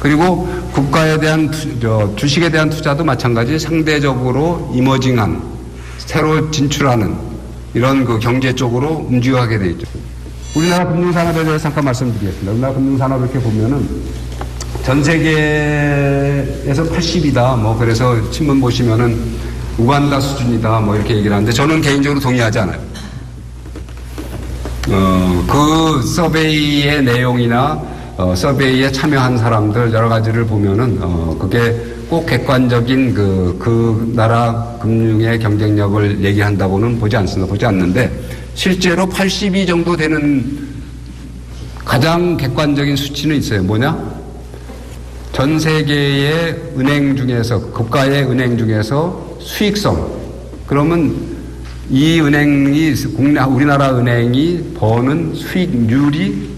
그리고 국가에 대한 주식에 대한 투자도 마찬가지, 상대적으로 이머징한, 새로 진출하는 이런 그 경제 쪽으로 움직여가게 돼 있죠. 우리나라 금융산업에 대해서 잠깐 말씀드리겠습니다. 우리나라 금융산업 이렇게 보면은 전 세계에서 80이다. 뭐 그래서 신문 보시면은 우간다 수준이다. 뭐 이렇게 얘기를 하는데 저는 개인적으로 동의하지 않아요. 그 서베이의 내용이나 서베이에 참여한 사람들 여러 가지를 보면은 그게 꼭 객관적인 그 나라 금융의 경쟁력을 얘기한다고는 보지 않는데 실제로 82 정도 되는 가장 객관적인 수치는 있어요. 뭐냐? 전 세계의 은행 중에서, 국가의 은행 중에서 수익성. 그러면 이 은행이, 우리나라 은행이 버는 수익률이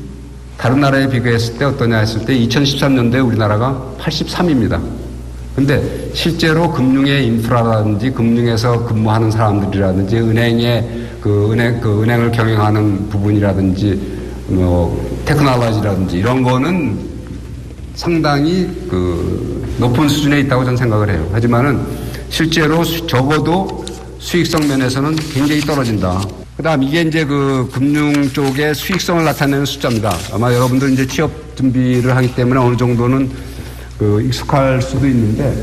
다른 나라에 비교했을 때 어떠냐 했을 때 2013년도에 우리나라가 83입니다. 근데 실제로 금융의 인프라라든지 금융에서 근무하는 사람들이라든지 은행을 경영하는 부분이라든지 테크놀로지라든지 이런 거는 상당히 높은 수준에 있다고 저는 생각을 해요. 하지만은 실제로 적어도 수익성 면에서는 굉장히 떨어진다. 그다음 이게 이제 금융 쪽의 수익성을 나타내는 숫자입니다. 아마 여러분들 이제 취업 준비를 하기 때문에 어느 정도는 익숙할 수도 있는데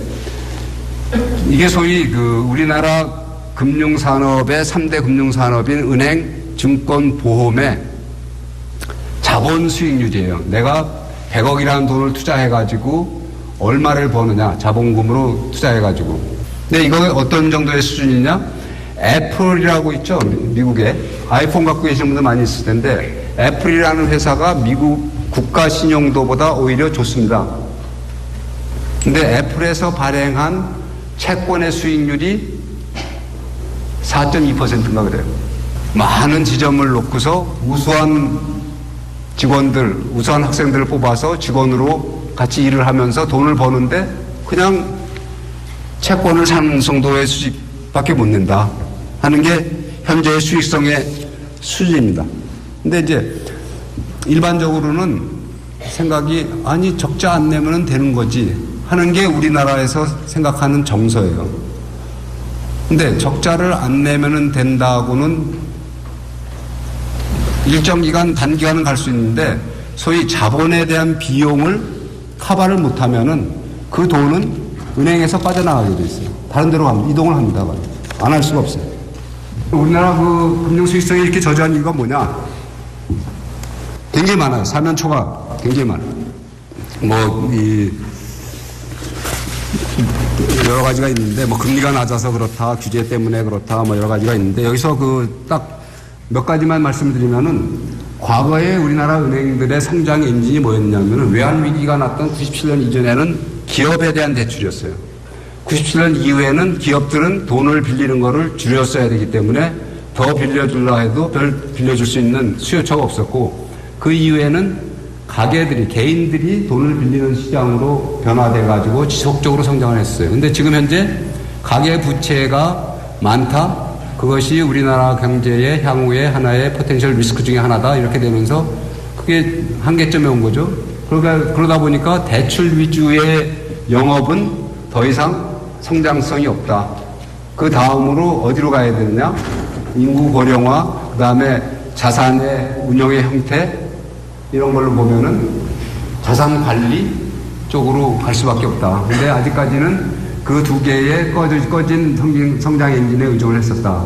이게 소위 그 우리나라 금융산업의 3대 금융산업인 은행, 증권, 보험의 자본 수익률이에요. 내가 100억이라는 돈을 투자해가지고 얼마를 버느냐, 자본금으로 투자해가지고. 근데 이거 어떤 정도의 수준이냐? 애플이라고 있죠, 미국에. 아이폰 갖고 계시는 분들 많이 있을 텐데, 애플이라는 회사가 미국 국가 신용도보다 오히려 좋습니다. 근데 애플에서 발행한 채권의 수익률이 4.2%인가 그래요. 많은 지점을 놓고서 우수한 직원들, 우수한 학생들을 뽑아서 직원으로 같이 일을 하면서 돈을 버는데 그냥 채권을 사는 정도의 수익밖에 못 낸다 하는 게 현재의 수익성의 수준입니다. 근데 이제 일반적으로는 생각이 아니 적자 안 내면 되는 거지 하는 게 우리나라에서 생각하는 정서예요. 근데 적자를 안 내면 된다고는 일정 기간, 단기간은 갈 수 있는데 소위 자본에 대한 비용을 커버를 못하면은 그 돈은 은행에서 빠져나가게 돼 있어요. 다른 데로 가면 이동을 합니다. 안 할 수가 없어요. 우리나라 그 금융 수익성이 이렇게 저조한 이유가 뭐냐? 굉장히 많아요. 사면초가 굉장히 많아요. 여러 가지가 있는데, 금리가 낮아서 그렇다, 규제 때문에 그렇다, 여러 가지가 있는데, 여기서 딱 몇 가지만 말씀드리면은, 과거에 우리나라 은행들의 성장 엔진이 뭐였냐면은, 외환위기가 났던 97년 이전에는 기업에 대한 대출이었어요. 97년 이후에는 기업들은 돈을 빌리는 거를 줄였어야 되기 때문에 더 빌려주려 해도 빌려줄 수 있는 수요처가 없었고, 그 이후에는 가게들이, 개인들이 돈을 빌리는 시장으로 변화돼가지고 지속적으로 성장을 했어요. 근데 지금 현재 가계 부채가 많다? 그것이 우리나라 경제의 향후의 하나의 포텐셜 리스크 중에 하나다. 이렇게 되면서 그게 한계점에 온 거죠. 그러다 보니까 대출 위주의 영업은 더 이상 성장성이 없다. 그 다음으로 어디로 가야 되느냐? 인구 고령화, 그 다음에 자산의 운영의 형태, 이런 걸로 보면은 자산 관리 쪽으로 갈 수밖에 없다. 근데 아직까지는 그 두 개의 꺼진 성장 엔진에 의존을 했었다.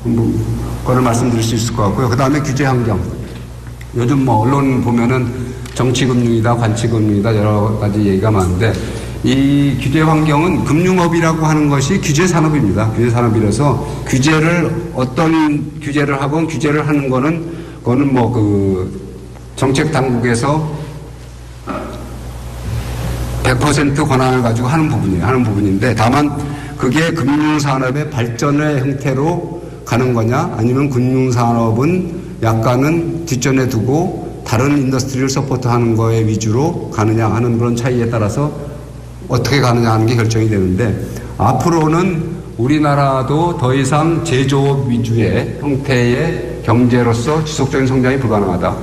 그거를 말씀드릴 수 있을 것 같고요. 그 다음에 규제 환경. 요즘 언론 보면은 정치금융이다, 관치금융이다, 여러 가지 얘기가 많은데 이 규제 환경은 금융업이라고 하는 것이 규제 산업입니다. 규제 산업이라서 어떤 규제를 하건 규제를 하는 그거는 정책 당국에서 100% 권한을 가지고 하는 부분인데 다만 그게 금융산업의 발전의 형태로 가는 거냐 아니면 금융산업은 약간은 뒷전에 두고 다른 인더스트리를 서포트하는 거에 위주로 가느냐 하는 그런 차이에 따라서 어떻게 가느냐 하는 게 결정이 되는데 앞으로는 우리나라도 더 이상 제조업 위주의 형태의 경제로서 지속적인 성장이 불가능하다.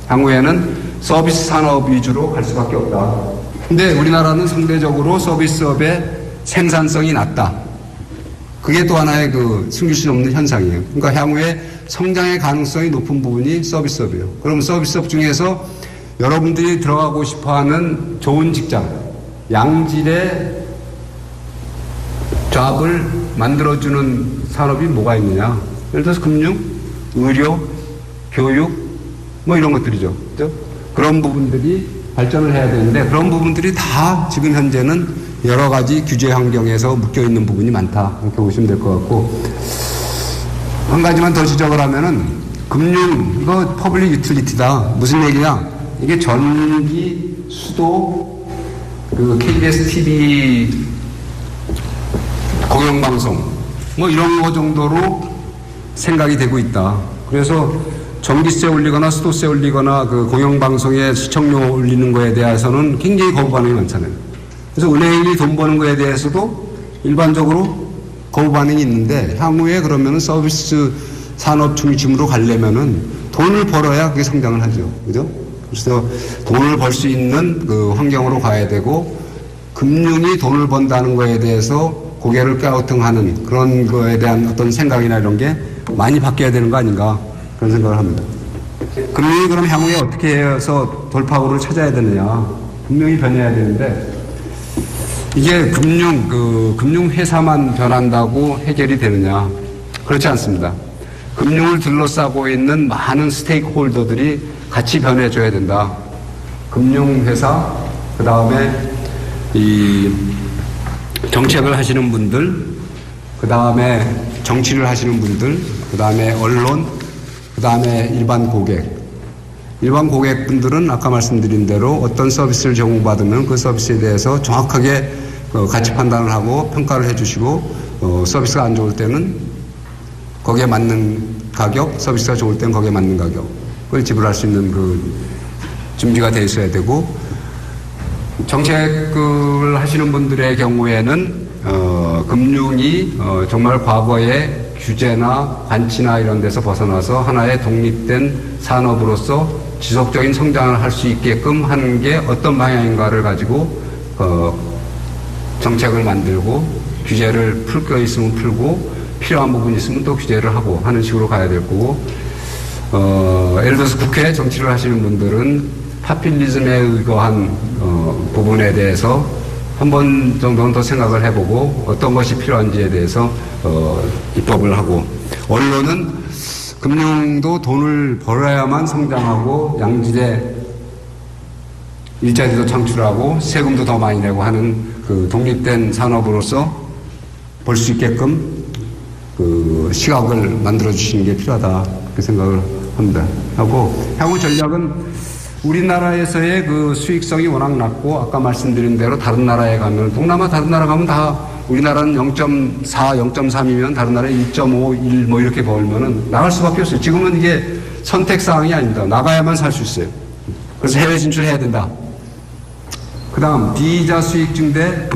향후에는 서비스 산업 위주로 갈 수밖에 없다. 근데 우리나라는 상대적으로 서비스업의 생산성이 낮다. 그게 또 하나의 숨길 수 없는 현상이에요. 그러니까 향후에 성장의 가능성이 높은 부분이 서비스업이에요. 그럼 서비스업 중에서 여러분들이 들어가고 싶어 하는 좋은 직장, 양질의 잡을 만들어주는 산업이 뭐가 있느냐. 예를 들어서 금융, 의료, 교육, 이런 것들이죠. 그죠? 그런 부분들이 발전을 해야 되는데 그런 부분들이 다 지금 현재는 여러 가지 규제 환경에서 묶여 있는 부분이 많다. 이렇게 보시면 될 것 같고 한 가지만 더 지적을 하면은 금융, 이거 퍼블릭 유틸리티다. 무슨 얘기냐? 이게 전기, 수도, KBS TV 공영방송 이런 거 정도로 생각이 되고 있다. 그래서 전기세 올리거나 수도세 올리거나 공영방송에 시청료 올리는 거에 대해서는 굉장히 거부 반응이 많잖아요. 그래서 은행이 돈 버는 거에 대해서도 일반적으로 거부 반응이 있는데 향후에 그러면은 서비스 산업 중심으로 가려면은 돈을 벌어야 그게 성장을 하죠. 그죠? 그래서 돈을 벌 수 있는 환경으로 가야 되고 금융이 돈을 번다는 거에 대해서 고개를 갸우뚱하는 그런 거에 대한 어떤 생각이나 이런 게 많이 바뀌어야 되는 거 아닌가 그런 생각을 합니다. 금융이 그럼 향후에 어떻게 해서 돌파구를 찾아야 되느냐. 분명히 변해야 되는데 이게 금융회사만 변한다고 해결이 되느냐? 그렇지 않습니다. 금융을 둘러싸고 있는 많은 스테이크홀더들이 같이 변해줘야 된다. 금융회사, 그 다음에 이 정책을 하시는 분들, 그 다음에 정치를 하시는 분들, 그 다음에 언론, 그 다음에 일반 고객. 일반 고객분들은 아까 말씀드린 대로 어떤 서비스를 제공받으면 그 서비스에 대해서 정확하게 가치 판단을 하고 평가를 해주시고 서비스가 안 좋을 때는 거기에 맞는 가격, 서비스가 좋을 때는 거기에 맞는 가격을 지불할 수 있는 그 준비가 돼 있어야 되고, 정책을 하시는 분들의 경우에는 금융이 정말 과거의 규제나 관치나 이런 데서 벗어나서 하나의 독립된 산업으로서 지속적인 성장을 할 수 있게끔 하는 게 어떤 방향인가를 가지고 정책을 만들고, 규제를 풀 거 있으면 풀고 필요한 부분이 있으면 또 규제를 하고 하는 식으로 가야 될 거고, 예를 들어서 국회 정치를 하시는 분들은 파퓰리즘에 의거한 부분에 대해서 한 번 정도는 더 생각을 해보고 어떤 것이 필요한지에 대해서 입법을 하고, 언론은 금융도 돈을 벌어야만 성장하고 양질의 일자리도 창출하고 세금도 더 많이 내고 하는 그 독립된 산업으로서 볼 수 있게끔 그 시각을 만들어 주시는 게 필요하다, 그렇게 생각을 합니다. 하고 향후 전략은 우리나라에서의 그 수익성이 워낙 낮고, 아까 말씀드린 대로 다른 나라에 가면, 동남아 다른 나라 가면 다 우리나라는 0.4, 0.3이면 다른 나라에 1.5, 1 뭐 이렇게 벌면은 나갈 수밖에 없어요. 지금은 이게 선택사항이 아닙니다. 나가야만 살 수 있어요. 그래서 해외 진출해야 된다. 그 다음, 비이자 수익 증대,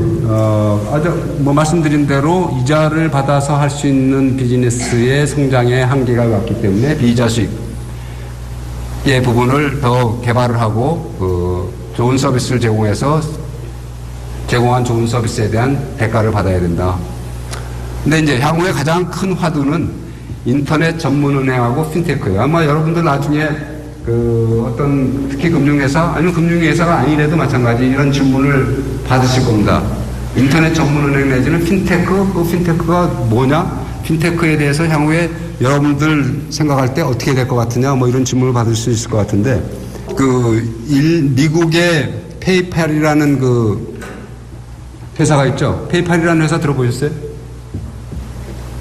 말씀드린 대로 이자를 받아서 할 수 있는 비즈니스의 성장에 한계가 왔기 때문에 비이자 수익의 부분을 더 개발을 하고, 좋은 서비스를 제공한 좋은 서비스에 대한 대가를 받아야 된다. 근데 이제 향후에 가장 큰 화두는 인터넷 전문은행하고 핀테크예요. 아마 여러분들 나중에 특히 금융회사, 아니면 금융회사가 아니래도 마찬가지 이런 질문을 받으실 겁니다. 인터넷 전문은행 내지는 핀테크, 그 핀테크가 뭐냐? 핀테크에 대해서 향후에 여러분들 생각할 때 어떻게 될 것 같으냐? 뭐 이런 질문을 받을 수 있을 것 같은데, 미국의 페이팔이라는 회사가 있죠. 페이팔이라는 회사 들어보셨어요?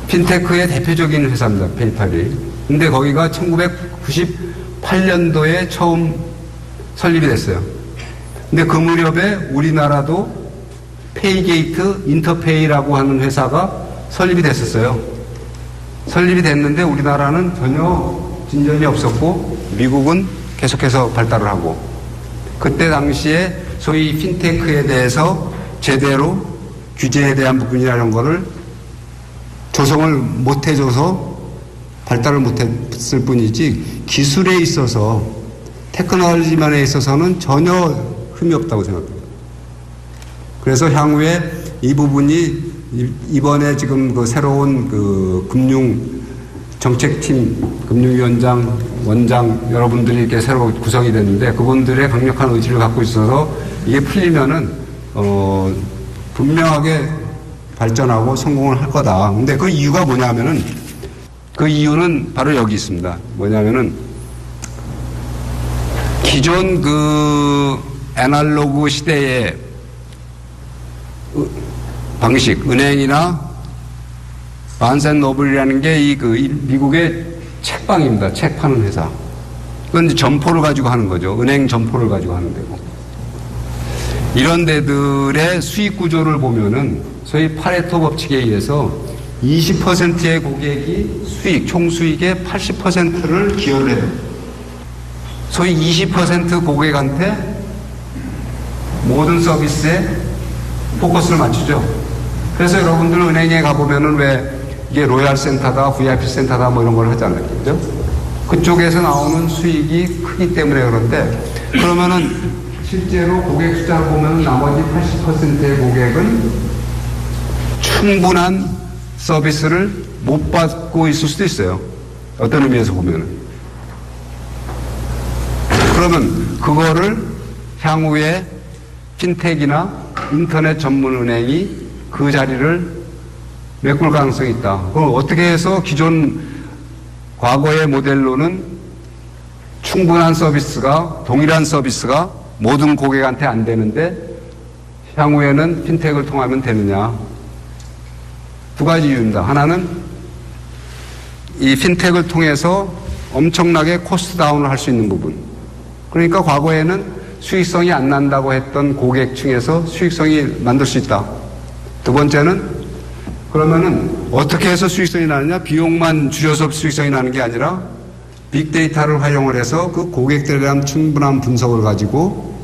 핀테크의 대표적인 회사입니다. 페이팔이. 근데 거기가 1998년도에 처음 설립이 됐어요. 근데 그 무렵에 우리나라도 페이게이트 인터페이라고 하는 회사가 설립이 됐었어요. 설립이 됐는데 우리나라는 전혀 진전이 없었고 미국은 계속해서 발달을 하고, 그때 당시에 소위 핀테크에 대해서 제대로 규제에 대한 부분이라는 거를 조성을 못 해줘서 발달을 못 했을 뿐이지, 기술에 있어서 테크놀로지만에 있어서는 전혀 흠이 없다고 생각합니다. 그래서 향후에 이 부분이 이번에 지금 새로운 금융 정책팀, 금융위원장, 원장 여러분들이 이렇게 새로 구성이 됐는데, 그분들의 강력한 의지를 갖고 있어서 이게 풀리면은 분명하게 발전하고 성공을 할 거다. 근데 그 이유가 뭐냐면은, 그 이유는 바로 여기 있습니다. 뭐냐면은, 기존 애날로그 시대의 방식, 은행이나 바은스앤노블이라는 게 미국의 책방입니다. 책 파는 회사. 그건 이제 점포를 가지고 하는 거죠. 은행 점포를 가지고 하는 데고. 이런 데들의 수익 구조를 보면은 소위 파레토 법칙에 의해서 20%의 고객이 총 수익의 80%를 기여를 해요. 소위 20% 고객한테 모든 서비스에 포커스를 맞추죠. 그래서 여러분들 은행에 가보면은 왜 이게 로얄 센터다, VIP 센터다 뭐 이런 걸 하잖아요. 그죠? 그쪽에서 나오는 수익이 크기 때문에 그런데, 그러면은 실제로 고객 숫자를 보면 나머지 80%의 고객은 충분한 서비스를 못 받고 있을 수도 있어요. 어떤 의미에서 보면은. 그러면 그거를 향후에 핀텍이나 인터넷 전문 은행이 그 자리를 메꿀 가능성이 있다. 그럼 어떻게 해서 기존 과거의 모델로는 충분한 서비스가, 동일한 서비스가 모든 고객한테 안 되는데 향후에는 핀텍을 통하면 되느냐. 두 가지 이유입니다. 하나는 이 핀텍을 통해서 엄청나게 코스트 다운을 할 수 있는 부분. 그러니까 과거에는 수익성이 안 난다고 했던 고객층에서 수익성이 만들 수 있다. 두 번째는 그러면은 어떻게 해서 수익성이 나느냐? 비용만 줄여서 수익성이 나는 게 아니라 빅데이터를 활용을 해서 그 고객들에 대한 충분한 분석을 가지고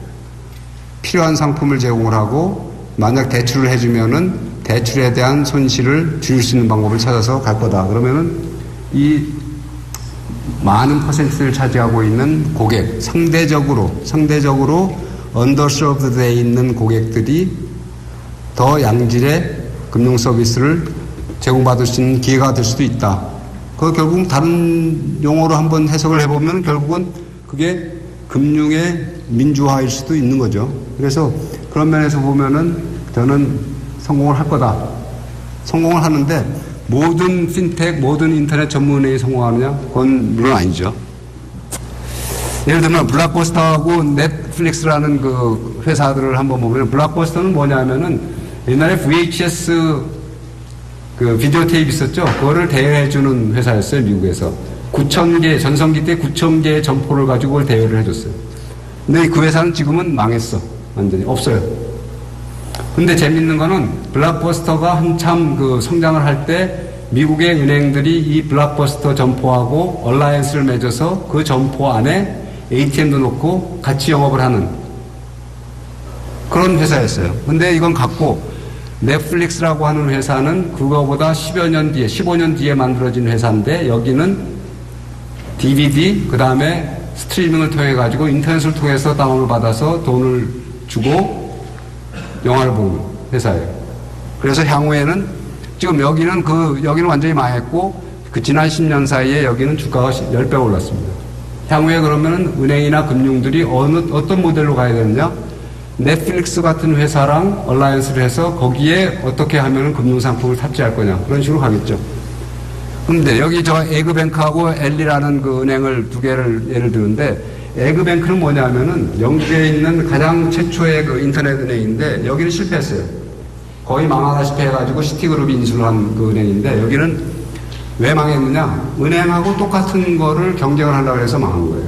필요한 상품을 제공을 하고 만약 대출을 해주면은 대출에 대한 손실을 줄일 수 있는 방법을 찾아서 갈 거다. 그러면은 이 많은 퍼센트를 차지하고 있는 고객, 상대적으로 언더서브드에 있는 고객들이 더 양질의 금융 서비스를 제공받을 수 있는 기회가 될 수도 있다. 그 결국 다른 용어로 한번 해석을 해보면 결국은 그게 금융의 민주화일 수도 있는 거죠. 그래서 그런 면에서 보면은 저는 성공을 할 거다. 성공을 하는데 모든 핀텍, 모든 인터넷 전문은행이 성공하느냐? 그건 물론 아니죠. 예를 들면 블록버스터하고 넷플릭스라는 그 회사들을 한번 보면 블록버스터는 뭐냐면은 옛날에 VHS 그 비디오 테이프 있었죠? 그거를 대여해주는 회사였어요, 미국에서. 9,000개, 전성기 때 9,000개의 점포를 가지고 그걸 대여를 해줬어요. 근데 그 회사는 지금은 망했어. 완전히. 없어요. 근데 재밌는 거는 블록버스터가 한참 그 성장을 할 때 미국의 은행들이 이 블록버스터 점포하고 얼라이언스를 맺어서 그 점포 안에 ATM도 놓고 같이 영업을 하는 그런 회사였어요. 근데 이건 갖고 넷플릭스라고 하는 회사는 그거보다 10여 년 뒤에, 15년 뒤에 만들어진 회사인데 여기는 DVD, 그 다음에 스트리밍을 통해 가지고 인터넷을 통해서 다운을 받아서 돈을 주고 영화를 보는 회사예요. 그래서 향후에는 지금 여기는 완전히 망했고 그 지난 10년 사이에 여기는 주가가 10배 올랐습니다. 향후에 그러면은 은행이나 금융들이 어떤 모델로 가야 되느냐? 넷플릭스 같은 회사랑 얼라이언스를 해서 거기에 어떻게 하면 금융상품을 탑재할 거냐. 그런 식으로 가겠죠. 근데 여기 저 에그뱅크하고 엘리라는 그 은행을 두 개를 예를 드는데 에그뱅크는 뭐냐면은 영국에 있는 가장 최초의 그 인터넷 은행인데 여기는 실패했어요. 거의 망하다시피 해가지고 시티그룹이 인수를 한 그 은행인데 여기는 왜 망했느냐? 은행하고 똑같은 거를 경쟁을 하려고 해서 망한 거예요.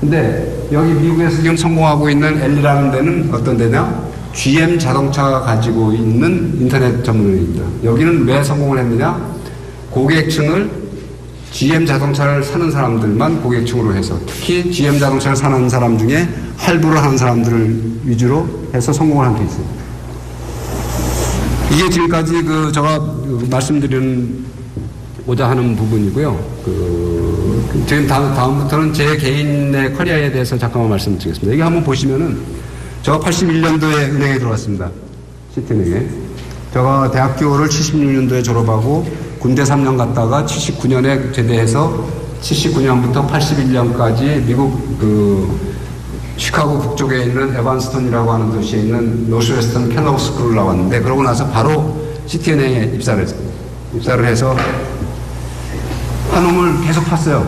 근데 여기 미국에서 지금 성공하고 있는 엘리라는 데는 어떤 데냐? GM 자동차가 가지고 있는 인터넷 전문은행입니다. 여기는 왜 성공을 했느냐? 고객층을 GM 자동차를 사는 사람들만 고객층으로 해서 특히 GM 자동차를 사는 사람 중에 할부를 하는 사람들을 위주로 해서 성공을 한 게 있어요. 이게 지금까지 제가 말씀드리고자 하는 부분이고요. 지금 다음부터는 제 개인의 커리어에 대해서 잠깐만 말씀드리겠습니다. 여기 한번 보시면은, 제가 81년도에 은행에 들어왔습니다. 시티은행에. 제가 대학교를 76년도에 졸업하고 군대 3년 갔다가 79년에 제대해서 79년부터 81년까지 미국 시카고 북쪽에 있는 에반스턴이라고 하는 도시에 있는 노스웨스턴 kellogg 스쿨을 나왔는데 그러고 나서 바로 시티은행에 입사를 했어요. 입사를 해서 한움을 계속 팠어요.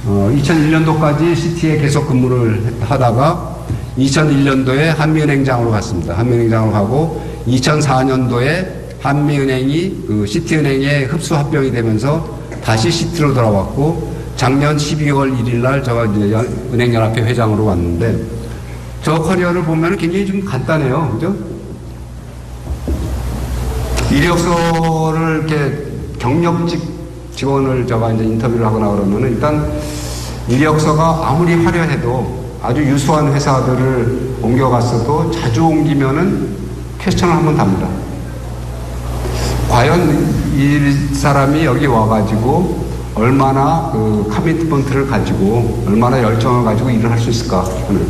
2001년도까지 시티에 계속 근무를 하다가 2001년도에 한미은행장으로 갔습니다. 한미은행장으로 가고 2004년도에 한미은행이 그 시티은행에 흡수 합병이 되면서 다시 시티로 돌아왔고 작년 12월 1일 날 제가 이제 은행연합회 회장으로 왔는데 저 커리어를 보면 굉장히 좀 간단해요. 그죠? 이력서를 이렇게 경력직 직원을 제가 이제 인터뷰를 하거나 그러면은 일단 이력서가 아무리 화려해도 아주 유수한 회사들을 옮겨갔어도 자주 옮기면은 퀘스천을 한번 답니다. 과연 이 사람이 여기 와가지고 얼마나 그 커미트먼트를 가지고 얼마나 열정을 가지고 일을 할 수 있을까 하는.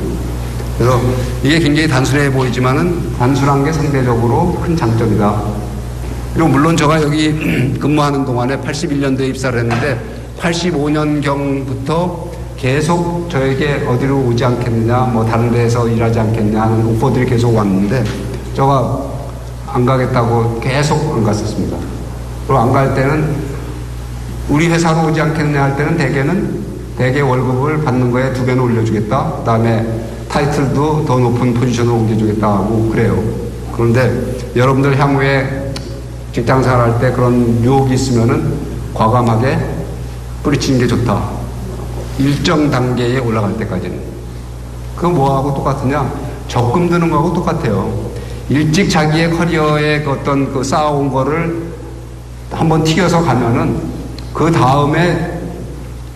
그래서 이게 굉장히 단순해 보이지만은 단순한 게 상대적으로 큰 장점이다. 그리고 물론 제가 여기 근무하는 동안에 81년도에 입사를 했는데 85년경부터 계속 저에게 어디로 오지 않겠느냐, 뭐 다른 데에서 일하지 않겠냐 하는 오퍼들이 계속 왔는데 저가 안 가겠다고 계속 안 갔었습니다. 그리고 안 갈 때는 우리 회사로 오지 않겠냐 할 때는 대개 월급을 받는 거에 2배는 올려주겠다. 그 다음에 타이틀도 더 높은 포지션으로 옮겨주겠다 하고 그래요. 그런데 여러분들 향후에 직장생활 할 때 그런 유혹이 있으면은 과감하게 뿌리치는 게 좋다. 일정 단계에 올라갈 때까지는. 그거 뭐하고 똑같으냐? 적금 드는 거하고 똑같아요. 일찍 자기의 커리어에 그 어떤 그 쌓아온 거를 한번 튀겨서 가면은 그 다음에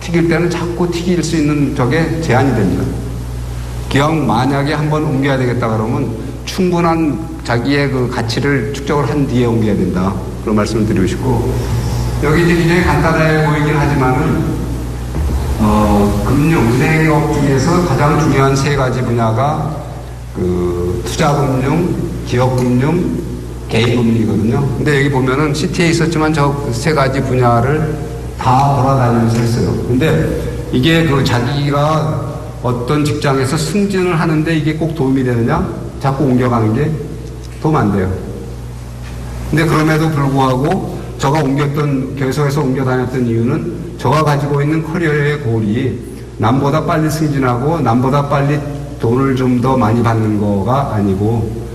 튀길 때는 자꾸 튀길 수 있는 저게 제한이 됩니다. 기왕 만약에 한번 옮겨야 되겠다 그러면 충분한 자기의 그 가치를 축적을 한 뒤에 옮겨야 된다. 그런 말씀을 드리고 싶고, 여기 이제 굉장히 간단해 보이긴 하지만은 은행업 중에서 가장 중요한 3가지 분야가 그 투자금융, 기업금융, 개인금융이거든요. 근데 여기 보면은 CT에 있었지만 저 3가지 분야를 다 돌아다니면서 했어요. 근데 이게 그 자기가 어떤 직장에서 승진을 하는데 이게 꼭 도움이 되느냐? 자꾸 옮겨가는 게 도움 안 돼요. 근데 그럼에도 불구하고 저가 계속해서 옮겨 다녔던 이유는 저가 가지고 있는 커리어의 골이 남보다 빨리 승진하고 남보다 빨리 돈을 좀 더 많이 받는 거가 아니고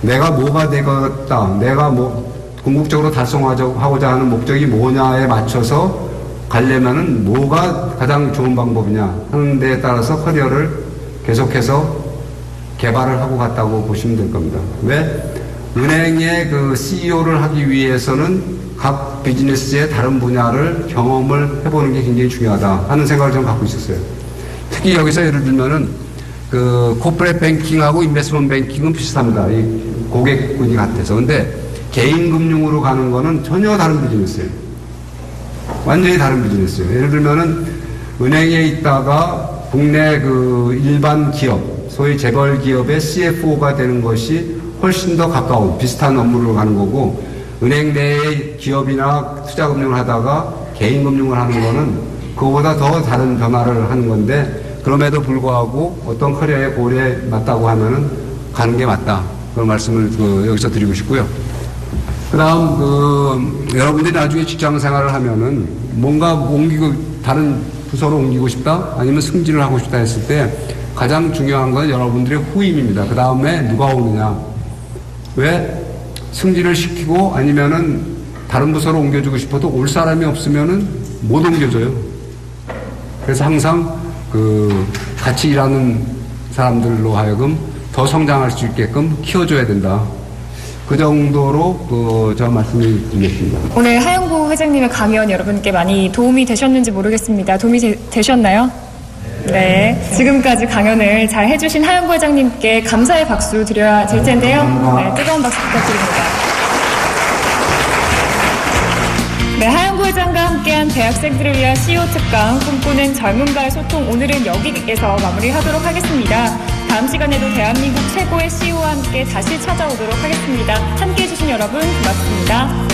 내가 뭐가 되겠다, 내가 뭐 궁극적으로 달성하고자 하는 목적이 뭐냐에 맞춰서 가려면은 뭐가 가장 좋은 방법이냐 하는 데에 따라서 커리어를 계속해서 개발을 하고 갔다고 보시면 될 겁니다. 왜? 은행의 그 CEO를 하기 위해서는 각 비즈니스의 다른 분야를 경험을 해보는 게 굉장히 중요하다 하는 생각을 좀 갖고 있었어요. 특히 여기서 예를 들면은 그 코퍼레이트 뱅킹하고 인베스트먼트 뱅킹은 비슷합니다. 이 고객군이 같아서. 근데 개인 금융으로 가는 거는 전혀 다른 비즈니스예요. 완전히 다른 비즈니스예요. 예를 들면은 은행에 있다가 국내 그 일반 기업, 소위 재벌 기업의 CFO가 되는 것이 훨씬 더 가까운 비슷한 업무를 가는 거고, 은행 내의 기업이나 투자금융을 하다가 개인금융을 하는 거는 그거보다 더 다른 변화를 하는 건데, 그럼에도 불구하고 어떤 커리어의 골에 맞다고 하면은 가는 게 맞다. 그런 말씀을 여기서 드리고 싶고요. 그 다음 여러분들이 나중에 직장 생활을 하면은 뭔가 다른 부서로 옮기고 싶다? 아니면 승진을 하고 싶다 했을 때 가장 중요한 건 여러분들의 후임입니다. 그 다음에 누가 오느냐. 왜? 승진을 시키고 아니면은 다른 부서로 옮겨주고 싶어도 올 사람이 없으면은 못 옮겨줘요. 그래서 항상 같이 일하는 사람들로 하여금 더 성장할 수 있게끔 키워줘야 된다. 그 정도로 저 말씀을 드리겠습니다. 오늘 하영구 회장님의 강연 여러분께 많이 도움이 되셨는지 모르겠습니다. 도움이 되셨나요? 네. 지금까지 강연을 잘 해주신 하영구 회장님께 감사의 박수 드려야 될 텐데요. 네, 뜨거운 박수 부탁드립니다. 네, 하영구 회장과 함께한 대학생들을 위한 CEO 특강 꿈꾸는 젊은가의 소통, 오늘은 여기에서 마무리하도록 하겠습니다. 다음 시간에도 대한민국 최고의 CEO와 함께 다시 찾아오도록 하겠습니다. 함께해 주신 여러분 고맙습니다.